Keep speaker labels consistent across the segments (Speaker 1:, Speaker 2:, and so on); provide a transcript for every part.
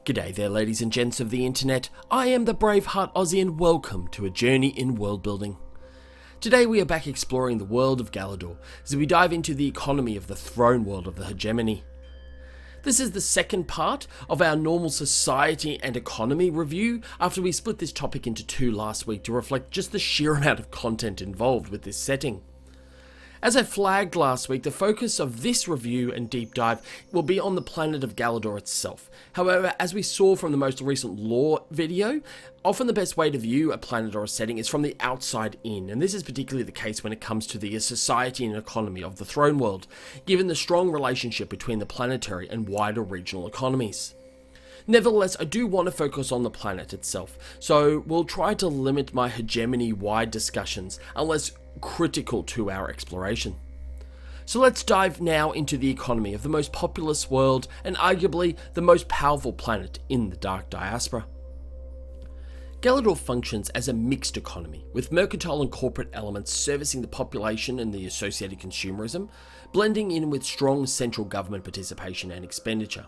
Speaker 1: G'day there, ladies and gents of the internet. I am the Braveheart Aussie and welcome to a journey in world building. Today we are back exploring the world of Galadur as we dive into the economy of the throne world of the Hegemony. This is the second part of our normal society and economy review after we split this topic into two last week to reflect just the sheer amount of content involved with this setting. As I flagged last week, the focus of this review and deep dive will be on the planet of Galadur itself. However, as we saw from the most recent lore video, often the best way to view a planet or a setting is from the outside in, and this is particularly the case when it comes to the society and economy of the throne world, given the strong relationship between the planetary and wider regional economies. Nevertheless, I do want to focus on the planet itself, so we'll try to limit my hegemony-wide discussions unless critical to our exploration. So let's dive now into the economy of the most populous world and arguably the most powerful planet in the Dark Diaspora. Galadur functions as a mixed economy, with mercantile and corporate elements servicing the population and the associated consumerism, blending in with strong central government participation and expenditure.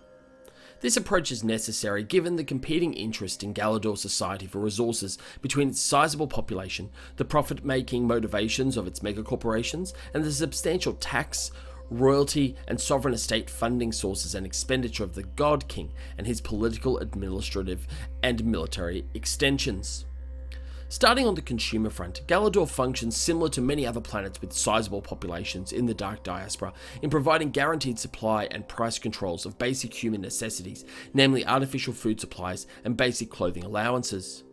Speaker 1: This approach is necessary given the competing interest in Galadur society for resources between its sizable population, the profit-making motivations of its megacorporations, and the substantial tax, royalty, and sovereign estate funding sources and expenditure of the God King and his political, administrative, and military extensions. Starting on the consumer front, Galadur functions similar to many other planets with sizable populations in the Dark Diaspora in providing guaranteed supply and price controls of basic human necessities, namely artificial food supplies and basic clothing allowances.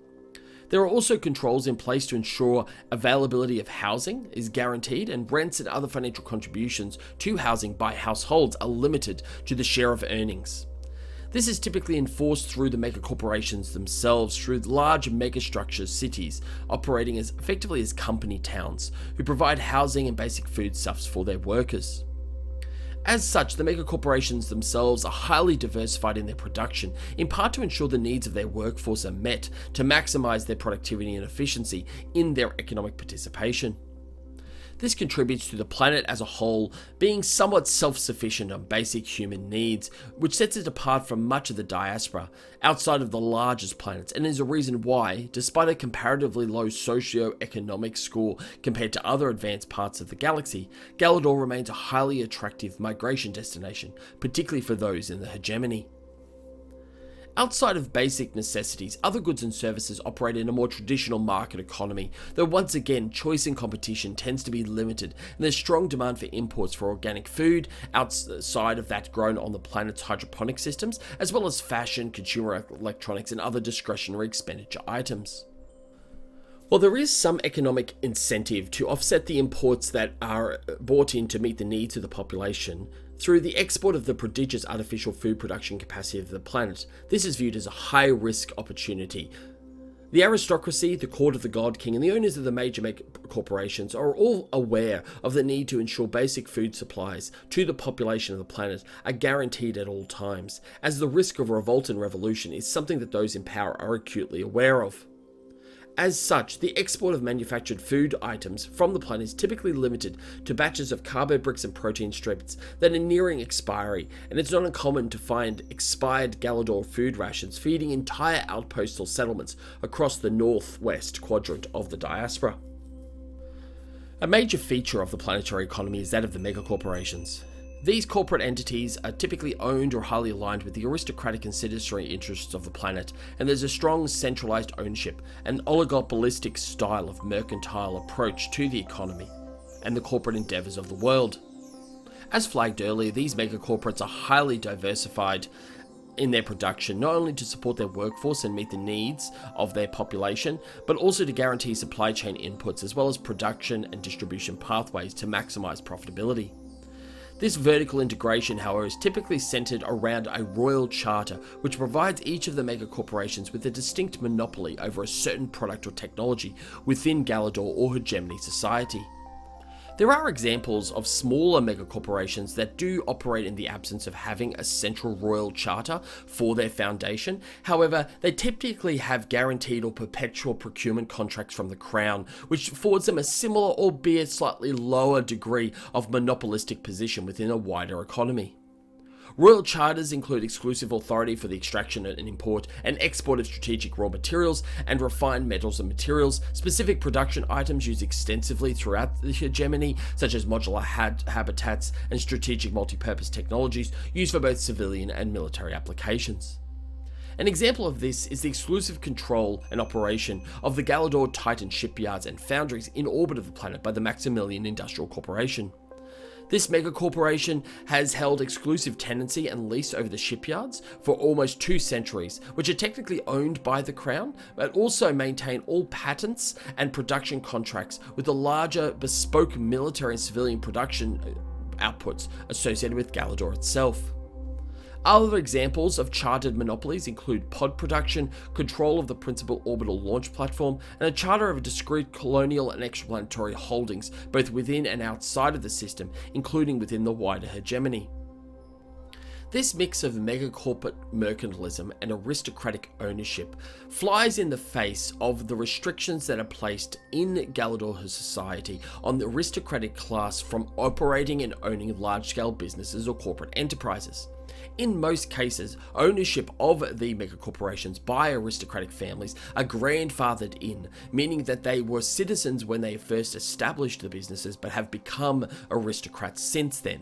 Speaker 1: There are also controls in place to ensure availability of housing is guaranteed, and rents and other financial contributions to housing by households are limited to the share of earnings. This is typically enforced through the megacorporations themselves, through large megastructure cities operating as effectively as company towns, who provide housing and basic foodstuffs for their workers. As such, the megacorporations themselves are highly diversified in their production, in part to ensure the needs of their workforce are met to maximize their productivity and efficiency in their economic participation. This contributes to the planet as a whole being somewhat self-sufficient on basic human needs, which sets it apart from much of the diaspora outside of the largest planets, and is a reason why, despite a comparatively low socio-economic score compared to other advanced parts of the galaxy, Galadur remains a highly attractive migration destination, particularly for those in the hegemony. Outside of basic necessities, other goods and services operate in a more traditional market economy, though once again, choice and competition tends to be limited, and there's strong demand for imports for organic food outside of that grown on the planet's hydroponic systems, as well as fashion, consumer electronics, and other discretionary expenditure items. While there is some economic incentive to offset the imports that are brought in to meet the needs of the population, through the export of the prodigious artificial food production capacity of the planet, this is viewed as a high-risk opportunity. The aristocracy, the court of the God King, and the owners of the major corporations are all aware of the need to ensure basic food supplies to the population of the planet are guaranteed at all times, as the risk of revolt and revolution is something that those in power are acutely aware of. As such, the export of manufactured food items from the planet is typically limited to batches of carbo bricks and protein strips that are nearing expiry, and it's not uncommon to find expired Galadur food rations feeding entire outposts or settlements across the northwest quadrant of the diaspora. A major feature of the planetary economy is that of the megacorporations. These corporate entities are typically owned or highly aligned with the aristocratic and citizenry interests of the planet, and there's a strong centralized ownership and oligopolistic style of mercantile approach to the economy and the corporate endeavors of the world. As flagged earlier, these megacorporates are highly diversified in their production, not only to support their workforce and meet the needs of their population, but also to guarantee supply chain inputs as well as production and distribution pathways to maximize profitability. This vertical integration, however, is typically centered around a royal charter, which provides each of the megacorporations with a distinct monopoly over a certain product or technology within Galadur or hegemony society. There are examples of smaller megacorporations that do operate in the absence of having a central royal charter for their foundation. However, they typically have guaranteed or perpetual procurement contracts from the Crown, which affords them a similar, albeit slightly lower degree of monopolistic position within a wider economy. Royal charters include exclusive authority for the extraction and import and export of strategic raw materials and refined metals and materials. Specific production items used extensively throughout the hegemony, such as modular habitats and strategic multi-purpose technologies used for both civilian and military applications. An example of this is the exclusive control and operation of the Galadur Titan shipyards and foundries in orbit of the planet by the Maximilian Industrial Corporation. This megacorporation has held exclusive tenancy and lease over the shipyards for almost 2 centuries, which are technically owned by the Crown, but also maintain all patents and production contracts with the larger bespoke military and civilian production outputs associated with Galadur itself. Other examples of chartered monopolies include pod production, control of the principal orbital launch platform, and a charter of discrete colonial and extraplanetary holdings, both within and outside of the system, including within the wider hegemony. This mix of megacorporate mercantilism and aristocratic ownership flies in the face of the restrictions that are placed in Galadur society on the aristocratic class from operating and owning large-scale businesses or corporate enterprises. In most cases, ownership of the megacorporations by aristocratic families are grandfathered in, meaning that they were citizens when they first established the businesses but have become aristocrats since then.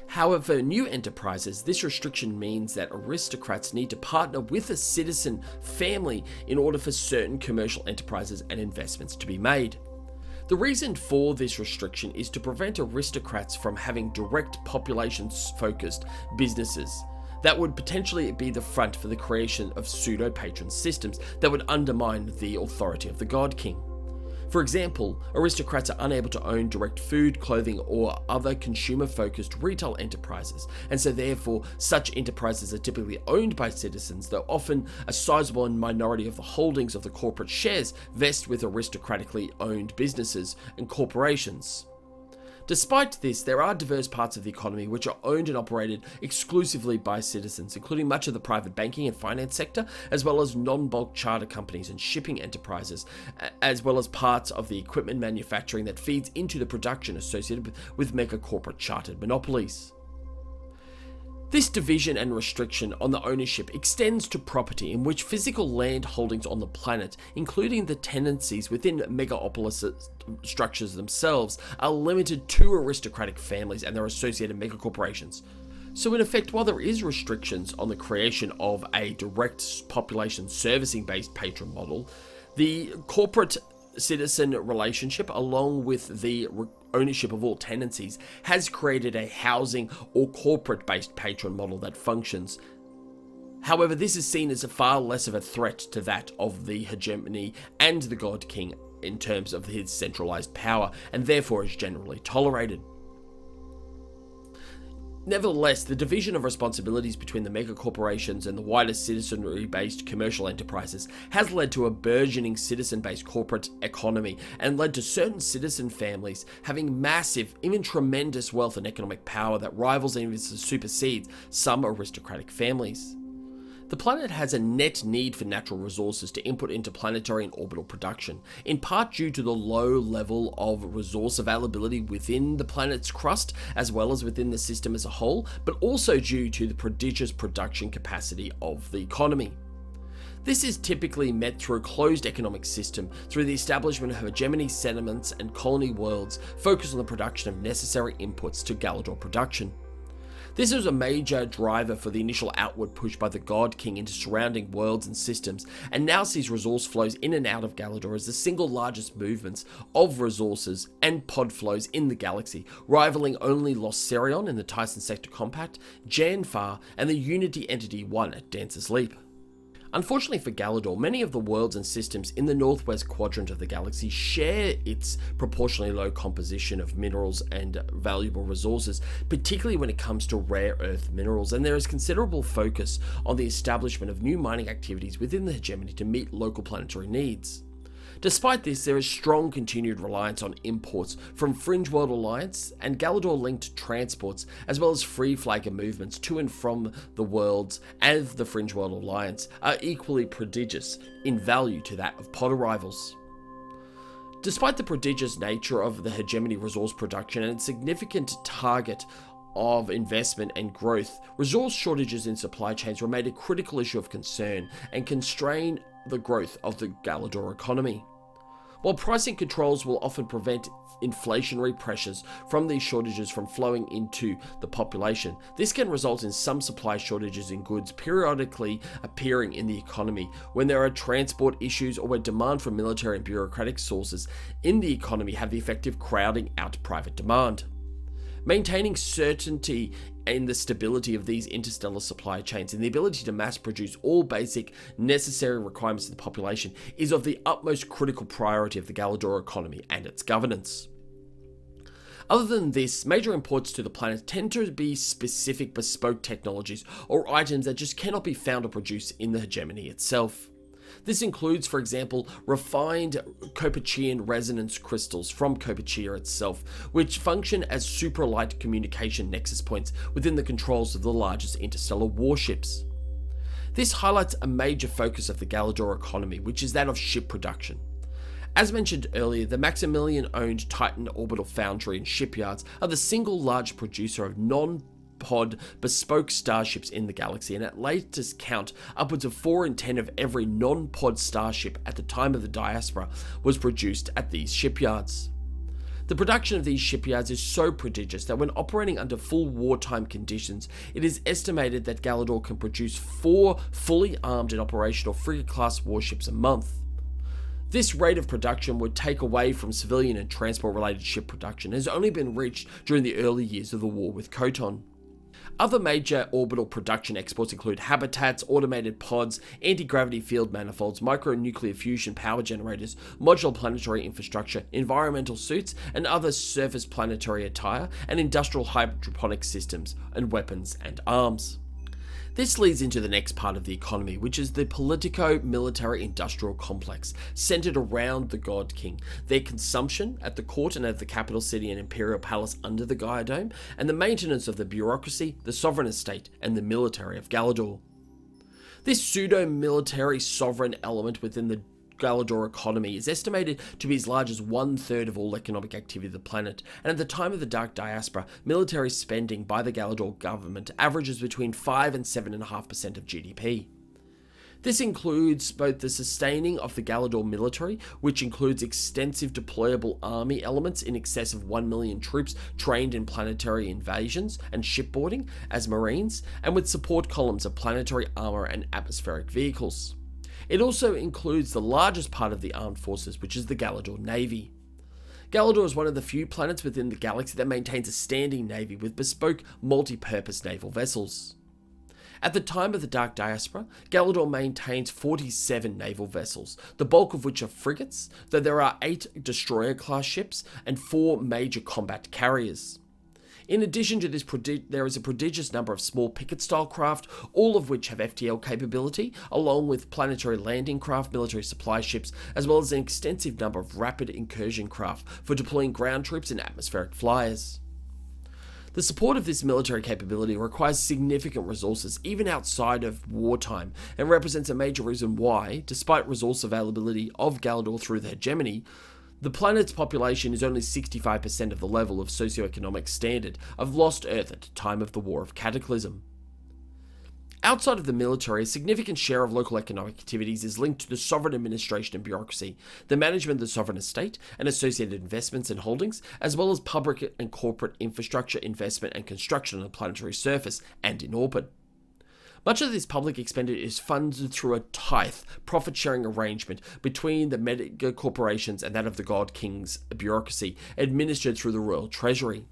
Speaker 1: However, for new enterprises, this restriction means that aristocrats need to partner with a citizen family in order for certain commercial enterprises and investments to be made. The reason for this restriction is to prevent aristocrats from having direct population-focused businesses that would potentially be the front for the creation of pseudo-patron systems that would undermine the authority of the God King. For example, aristocrats are unable to own direct food, clothing, or other consumer-focused retail enterprises, and so therefore such enterprises are typically owned by citizens, though often a sizable minority of the holdings of the corporate shares vest with aristocratically owned businesses and corporations. Despite this, there are diverse parts of the economy which are owned and operated exclusively by citizens, including much of the private banking and finance sector, as well as non-bulk charter companies and shipping enterprises, as well as parts of the equipment manufacturing that feeds into the production associated with megacorporate chartered monopolies. This division and restriction on the ownership extends to property, in which physical land holdings on the planet, including the tenancies within megapolis structures themselves, are limited to aristocratic families and their associated megacorporations. So in effect, while there is restrictions on the creation of a direct population servicing based patron model, the corporate citizen relationship, along with the ownership of all tenancies, has created a housing or corporate based patron model that functions. However, this is seen as a far less of a threat to that of the hegemony and the God King in terms of his centralized power, and therefore is generally tolerated. Nevertheless, the division of responsibilities between the megacorporations and the wider citizenry-based commercial enterprises has led to a burgeoning citizen-based corporate economy and led to certain citizen families having massive, even tremendous wealth and economic power that rivals and even supersedes some aristocratic families. The planet has a net need for natural resources to input into planetary and orbital production, in part due to the low level of resource availability within the planet's crust, as well as within the system as a whole, but also due to the prodigious production capacity of the economy. This is typically met through a closed economic system, through the establishment of hegemony settlements and colony worlds focused on the production of necessary inputs to Galadur production. This was a major driver for the initial outward push by the God King into surrounding worlds and systems, and now sees resource flows in and out of Galadur as the single largest movements of resources and pod flows in the galaxy, rivaling only Lost Serion in the Tyson Sector Compact, Janfar, and the Unity Entity 1 at Dancer's Leap. Unfortunately for Galadur, many of the worlds and systems in the northwest quadrant of the galaxy share its proportionally low composition of minerals and valuable resources, particularly when it comes to rare earth minerals, and there is considerable focus on the establishment of new mining activities within the hegemony to meet local planetary needs. Despite this, there is strong continued reliance on imports from Fringe World Alliance and Galadur-linked transports, as well as free flagger movements to and from the worlds and the Fringe World Alliance are equally prodigious in value to that of pod arrivals. Despite the prodigious nature of the hegemony resource production and its significant target of investment and growth, resource shortages in supply chains remain a critical issue of concern and constrain the growth of the Galadur economy. While pricing controls will often prevent inflationary pressures from these shortages from flowing into the population, this can result in some supply shortages in goods periodically appearing in the economy when there are transport issues or where demand from military and bureaucratic sources in the economy have the effect of crowding out private demand. Maintaining certainty in the stability of these interstellar supply chains and the ability to mass produce all basic necessary requirements of the population is of the utmost critical priority of the Galadur economy and its governance. Other than this, major imports to the planet tend to be specific bespoke technologies or items that just cannot be found or produced in the hegemony itself. This includes, for example, refined Copernican resonance crystals from Copernicus itself, which function as super-light communication nexus points within the controls of the largest interstellar warships. This highlights a major focus of the Galadur economy, which is that of ship production. As mentioned earlier, the Maximilian-owned Titan Orbital Foundry and shipyards are the single large producer of non-pod bespoke starships in the galaxy, and at latest count, upwards of 4 in 10 of every non-pod starship at the time of the diaspora was produced at these shipyards. The production of these shipyards is so prodigious that when operating under full wartime conditions, it is estimated that Galadur can produce 4 fully armed and operational frigate-class warships a month. This rate of production would take away from civilian and transport-related ship production and has only been reached during the early years of the war with Khoton. Other major orbital production exports include habitats, automated pods, anti-gravity field manifolds, micronuclear fusion power generators, modular planetary infrastructure, environmental suits, and other surface planetary attire, and industrial hydroponic systems, and weapons and arms. This leads into the next part of the economy, which is the Politico military-industrial complex, centered around the God King, their consumption at the court and at the capital city and imperial palace under the Gaia Dome, and the maintenance of the bureaucracy, the sovereign estate, and the military of Galadur. This pseudo-military sovereign element within the Galadur economy is estimated to be as large as 1/3 of all economic activity of the planet, and at the time of the Dark Diaspora, military spending by the Galadur government averages between 5 and 7.5% of GDP. This includes both the sustaining of the Galadur military, which includes extensive deployable army elements in excess of 1 million troops trained in planetary invasions and shipboarding as marines, and with support columns of planetary armor and atmospheric vehicles. It also includes the largest part of the armed forces, which is the Galadur Navy. Galadur is one of the few planets within the galaxy that maintains a standing navy with bespoke multi-purpose naval vessels. At the time of the Dark Diaspora, Galadur maintains 47 naval vessels, the bulk of which are frigates, though there are 8 destroyer-class ships and 4 major combat carriers. In addition to this, there is a prodigious number of small picket-style craft, all of which have FTL capability, along with planetary landing craft, military supply ships, as well as an extensive number of rapid incursion craft for deploying ground troops and atmospheric flyers. The support of this military capability requires significant resources, even outside of wartime, and represents a major reason why, despite resource availability of Galadur through the hegemony, the planet's population is only 65% of the level of socioeconomic standard of Lost Earth at the time of the War of Cataclysm. Outside of the military, a significant share of local economic activities is linked to the sovereign administration and bureaucracy, the management of the sovereign estate and associated investments and holdings, as well as public and corporate infrastructure investment and construction on the planetary surface and in orbit. Much of this public expenditure is funded through a tithe profit-sharing arrangement between the Megacorporations and that of the God King's bureaucracy, administered through the Royal Treasury.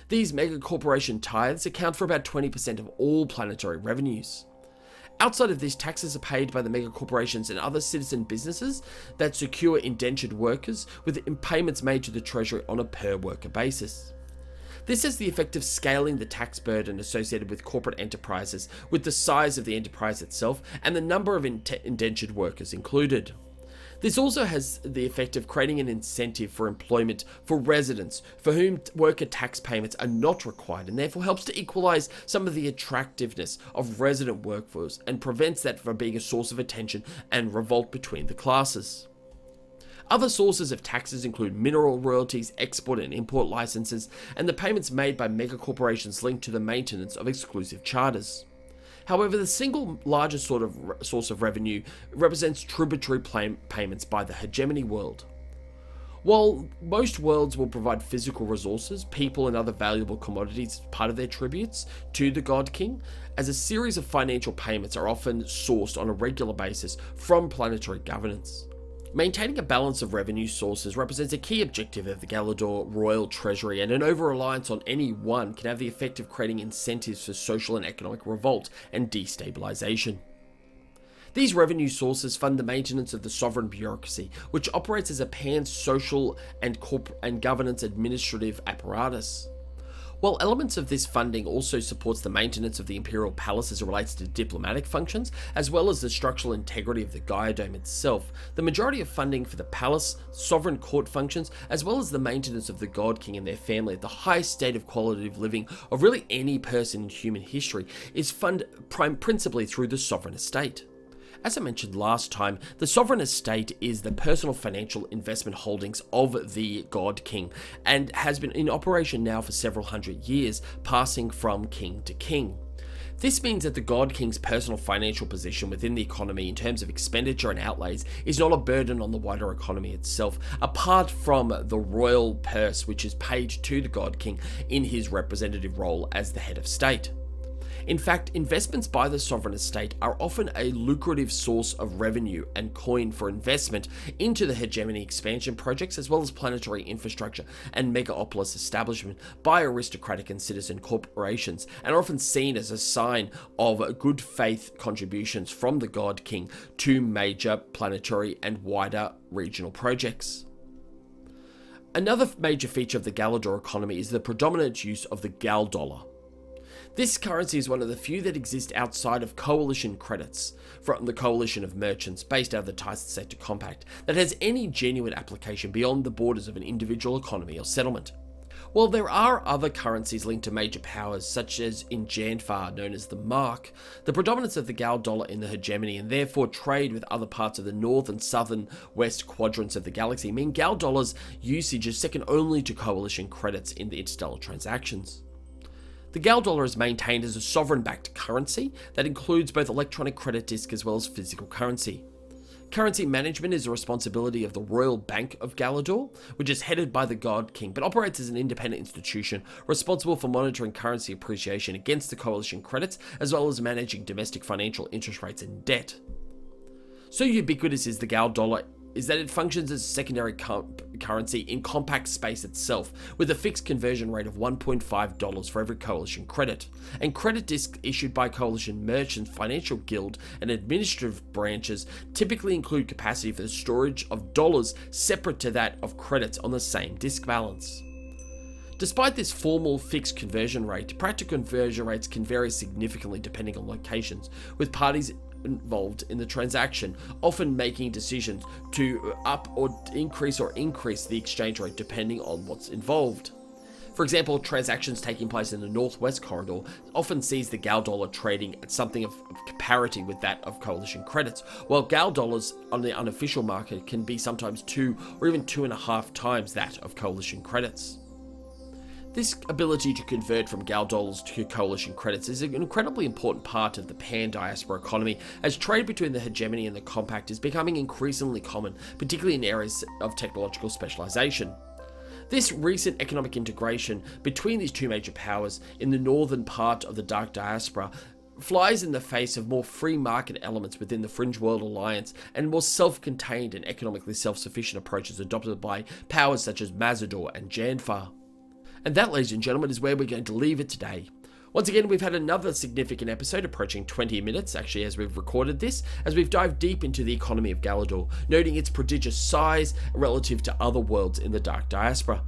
Speaker 1: These Megacorporation tithes account for about 20% of all planetary revenues. Outside of this, taxes are paid by the Megacorporations and other citizen businesses that secure indentured workers, with payments made to the Treasury on a per-worker basis. This has the effect of scaling the tax burden associated with corporate enterprises with the size of the enterprise itself and the number of indentured workers included. This also has the effect of creating an incentive for employment for residents for whom worker tax payments are not required, and therefore helps to equalize some of the attractiveness of resident workforce and prevents that from being a source of attention and revolt between the classes. Other sources of taxes include mineral royalties, export and import licenses, and the payments made by megacorporations linked to the maintenance of exclusive charters. However, the single largest source of revenue represents tributary payments by the hegemony world. While most worlds will provide physical resources, people and other valuable commodities as part of their tributes to the God King, as a series of financial payments are often sourced on a regular basis from planetary governance. Maintaining a balance of revenue sources represents a key objective of the Galadur royal treasury, and an over-reliance on any one can have the effect of creating incentives for social and economic revolt and destabilization. These revenue sources fund the maintenance of the sovereign bureaucracy, which operates as a pan-social and governance administrative apparatus. While elements of this funding also supports the maintenance of the imperial palace as it relates to diplomatic functions, as well as the structural integrity of the Gaia Dome itself, the majority of funding for the palace, sovereign court functions, as well as the maintenance of the God King and their family at the highest state of quality of living of really any person in human history, is funded principally through the sovereign estate. As I mentioned last time, the sovereign estate is the personal financial investment holdings of the God King and has been in operation now for several hundred years, passing from king to king. This means that the God King's personal financial position within the economy in terms of expenditure and outlays is not a burden on the wider economy itself, apart from the royal purse which is paid to the God King in his representative role as the head of state. In fact, investments by the sovereign estate are often a lucrative source of revenue and coin for investment into the hegemony expansion projects, as well as planetary infrastructure and megapolis establishment by aristocratic and citizen corporations, and are often seen as a sign of good faith contributions from the God King to major planetary and wider regional projects. Another major feature of the Galadur economy is the predominant use of the Galdollar. This currency is one of the few that exist outside of coalition credits from the coalition of merchants based out of the Tithes sector compact that has any genuine application beyond the borders of an individual economy or settlement. While there are other currencies linked to major powers, such as in Janfar known as the Mark, the predominance of the Galdollar in the hegemony and therefore trade with other parts of the north and southern west quadrants of the galaxy mean Galdollar's usage is second only to coalition credits in the interstellar transactions. The Galdollar is maintained as a sovereign-backed currency that includes both electronic credit disk as well as physical currency. Currency management is the responsibility of the Royal Bank of Galadur, which is headed by the God King, but operates as an independent institution responsible for monitoring currency appreciation against the coalition credits, as well as managing domestic financial interest rates and debt. So ubiquitous is the Galdollar is that it functions as a secondary currency in compact space itself, with a fixed conversion rate of $1.5 for every coalition credit, and credit discs issued by coalition merchants, financial guild, and administrative branches typically include capacity for the storage of dollars separate to that of credits on the same disk balance. Despite this formal fixed conversion rate, practical conversion rates can vary significantly depending on locations, with parties involved in the transaction often making decisions to up or increase the exchange rate depending on what's involved. For example, transactions taking place in the northwest corridor often sees the Galdollar trading at something of parity with that of coalition credits, while Galdollars on the unofficial market can be sometimes 2 or even 2.5 times that of coalition credits. This ability to convert from Galdollars to coalition credits is an incredibly important part of the pan-diaspora economy, as trade between the hegemony and the compact is becoming increasingly common, particularly in areas of technological specialization. This recent economic integration between these two major powers in the northern part of the dark diaspora flies in the face of more free market elements within the Fringe World Alliance and more self-contained and economically self-sufficient approaches adopted by powers such as Mazador and Janfar. And that, ladies and gentlemen, is where we're going to leave it today. Once again, we've had another significant episode approaching 20 minutes, actually, as we've recorded this, as we've dived deep into the economy of Galadur, noting its prodigious size relative to other worlds in the Dark Diaspora.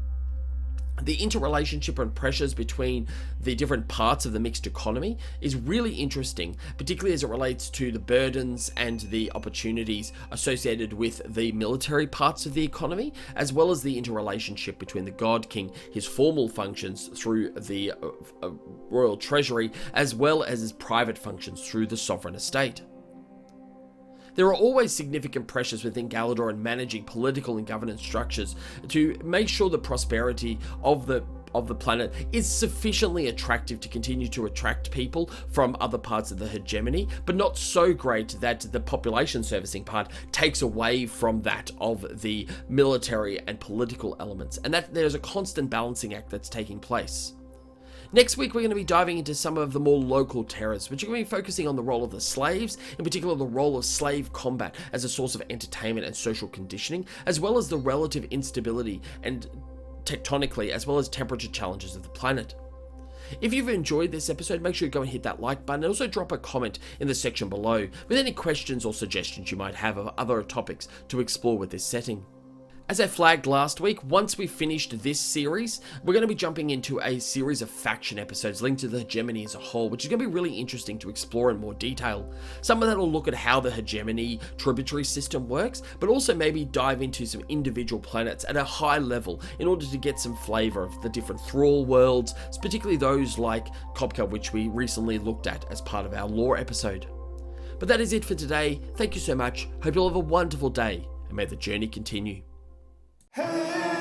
Speaker 1: The interrelationship and pressures between the different parts of the mixed economy is really interesting, particularly as it relates to the burdens and the opportunities associated with the military parts of the economy, as well as the interrelationship between the God King, his formal functions through the royal treasury, as well as his private functions through the sovereign estate. There are always significant pressures within Galadur in managing political and governance structures to make sure the prosperity of the planet is sufficiently attractive to continue to attract people from other parts of the hegemony, but not so great that the population servicing part takes away from that of the military and political elements, and that there's a constant balancing act that's taking place. Next week, we're going to be diving into some of the more local terrors, which are going to be focusing on the role of the slaves, in particular the role of slave combat as a source of entertainment and social conditioning, as well as the relative instability and tectonically, as well as temperature challenges of the planet. If you've enjoyed this episode, make sure you go and hit that like button, and also drop a comment in the section below with any questions or suggestions you might have of other topics to explore with this setting. As I flagged last week, once we've finished this series, we're going to be jumping into a series of faction episodes linked to the hegemony as a whole, which is going to be really interesting to explore in more detail. Some of that will look at how the hegemony tributary system works, but also maybe dive into some individual planets at a high level in order to get some flavor of the different thrall worlds, particularly those like Kopka, which we recently looked at as part of our lore episode. But that is it for today. Thank you so much. Hope you'll have a wonderful day, and may the journey continue.
Speaker 2: Hey!